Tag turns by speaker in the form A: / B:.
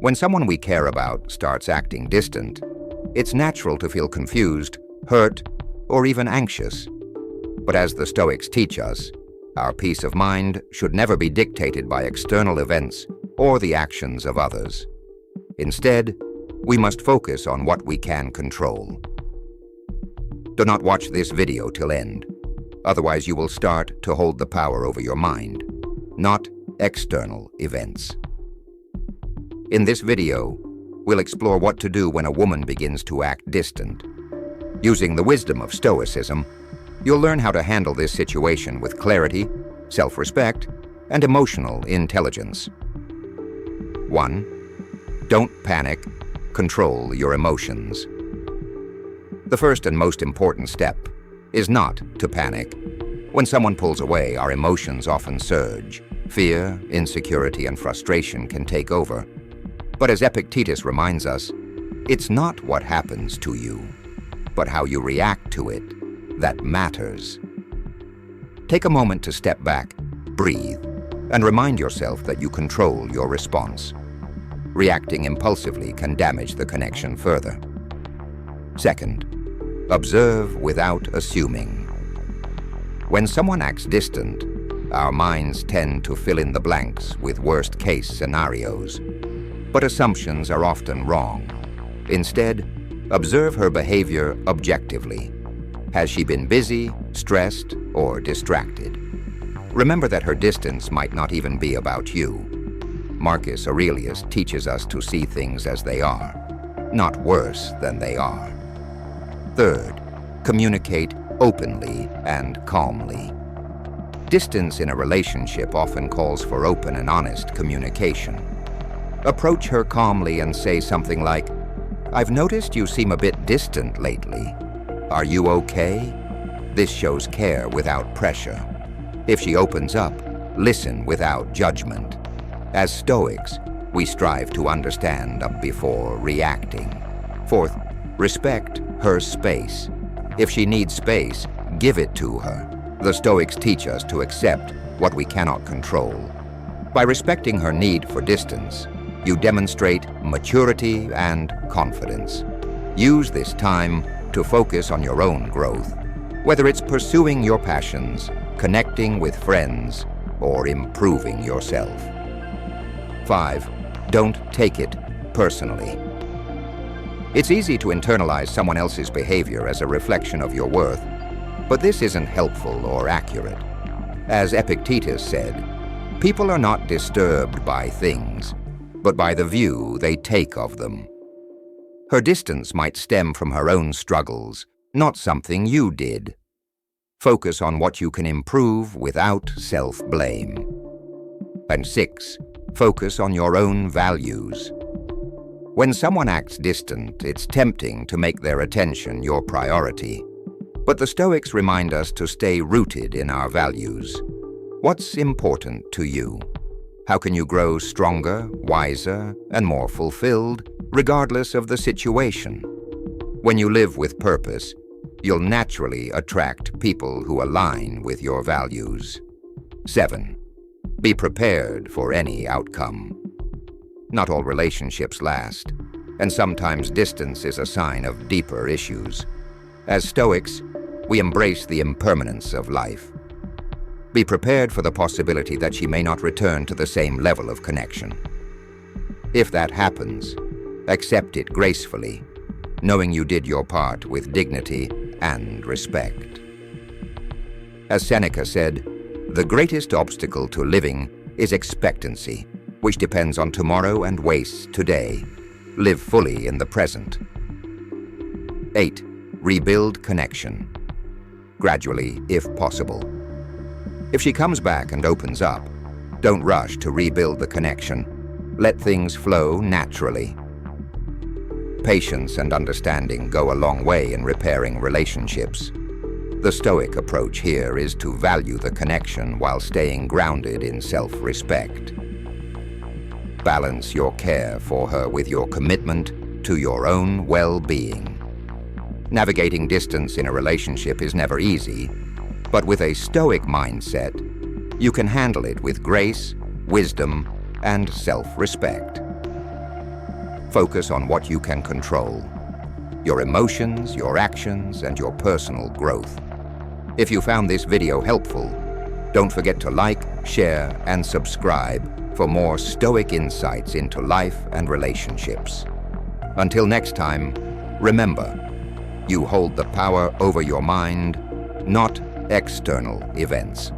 A: When someone we care about starts acting distant, it's natural to feel confused, hurt, or even anxious. But as the Stoics teach us, our peace of mind should never be dictated by external events or the actions of others. Instead, we must focus on what we can control. Do not watch this video till end. Otherwise, you will start to hold the power over your mind, not external events. In this video, we'll explore what to do when a woman begins to act distant. Using the wisdom of Stoicism, you'll learn how to handle this situation with clarity, self-respect, and emotional intelligence. 1. Don't panic. Control your emotions. The first and most important step is not to panic. When someone pulls away, our emotions often surge. Fear, insecurity, and frustration can take over. But as Epictetus reminds us, it's not what happens to you, but how you react to it that matters. Take a moment to step back, breathe, and remind yourself that you control your response. Reacting impulsively can damage the connection further. Second, observe without assuming. When someone acts distant, our minds tend to fill in the blanks with worst-case scenarios. But assumptions are often wrong. Instead, observe her behavior objectively. Has she been busy, stressed, or distracted? Remember that her distance might not even be about you. Marcus Aurelius teaches us to see things as they are, not worse than they are. Third, communicate openly and calmly. Distance in a relationship often calls for open and honest communication. Approach her calmly and say something like, "I've noticed you seem a bit distant lately. Are you okay?" This shows care without pressure. If she opens up, listen without judgment. As Stoics, we strive to understand before reacting. Fourth, respect her space. If she needs space, give it to her. The Stoics teach us to accept what we cannot control. By respecting her need for distance, you demonstrate maturity and confidence. Use this time to focus on your own growth, whether it's pursuing your passions, connecting with friends, or improving yourself. 5. Don't take it personally. It's easy to internalize someone else's behavior as a reflection of your worth, but this isn't helpful or accurate. As Epictetus said, people are not disturbed by things, but by the view they take of them. Her distance might stem from her own struggles, not something you did. Focus on what you can improve without self-blame. And 6. Focus on your own values. When someone acts distant, it's tempting to make their attention your priority. But the Stoics remind us to stay rooted in our values. What's important to you? How can you grow stronger, wiser, and more fulfilled, regardless of the situation? When you live with purpose, you'll naturally attract people who align with your values. 7. Be prepared for any outcome. Not all relationships last, and sometimes distance is a sign of deeper issues. As Stoics, we embrace the impermanence of life. Be prepared for the possibility that she may not return to the same level of connection. If that happens, accept it gracefully, knowing you did your part with dignity and respect. As Seneca said, the greatest obstacle to living is expectancy, which depends on tomorrow and wastes today. Live fully in the present. 8. Rebuild connection. Gradually, if possible. If she comes back and opens up, don't rush to rebuild the connection. Let things flow naturally. Patience and understanding go a long way in repairing relationships. The Stoic approach here is to value the connection while staying grounded in self-respect. Balance your care for her with your commitment to your own well-being. Navigating distance in a relationship is never easy, but with a Stoic mindset, you can handle it with grace, wisdom, and self-respect. Focus on what you can control: your emotions, your actions, and your personal growth. If you found this video helpful, don't forget to like, share, and subscribe for more Stoic insights into life and relationships. Until next time, remember, you hold the power over your mind, not external events.